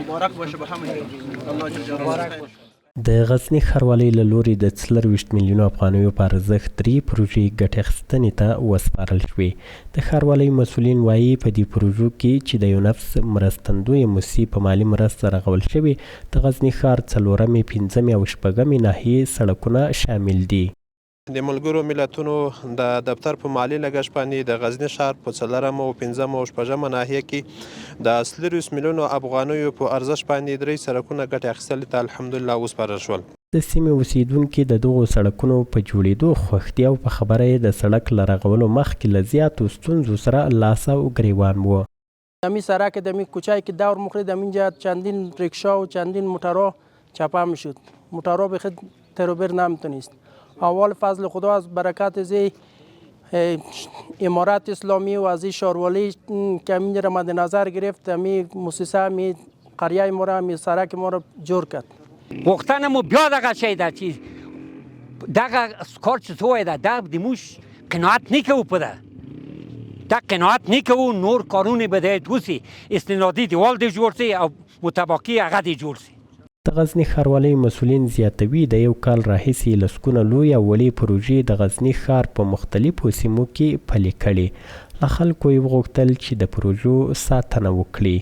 مبارک باشه به همه. الله جل جلاله. د غزني ښاروالۍ له لوري د 24 میلیونو افغانیو په ارزښت 3 پروژې ګټې اخیستنې ته وسپارل شوې. د ښاروالۍ مسؤلین وایي په دې پروژو کې چې د یو نفس مرستندویه موسسې په مالي مرسته رغول شوي د غزني ښار 4مې، 5مې او 6مې ناحیې سړکونه شامل دي. د ملګرو ملتونو د دفتر په مالی لګښت باندې د غزني ښار په 4مه او 5مه او 6مه ناحیه کې د 24 میلیونو افغانیو په ارزښت باندې 3 سړکونه ګټې اخیستلې ته الحمدلله وسپارل شول. د سیمې اوسیدونکي د دغو سړکونو په جوړېدو خوښ دي او په خبره یې د سړک له رغولو مخکې له زیاتو ستونزو سره لاس او گریوان و. دمی سرک دمی کوچه که دور مخری دمینجا چندین ریکشا و چندین موترها چپه میشد. موترها بخید تروبر نمیتونست. اول فضل خدا از برکت از امارت اسلامی و از ښاروالۍ که همین را مد نظر گرفت می مؤسسه می قریه ما را می سرک ما را جور کرد. وقتاً مو بیا دقیقه شیده چیز دقیقه کار چطوره ده ده دیموش قناعت نیکو پده ده قناعت نیکو نور کارونی بده توسی استنادی دیوال دی جور سی او متباقی هغه دی جور سی. د غزني ښاروالۍ مسؤلین زیاتوي د یو کال راهیسې لسګونه لویې او وړې پروژې د غزني ښار په مختلفو سیمو کې پلي کړي. له خلکو یې وغوښتل چې د پروژو ساتنه وکړي.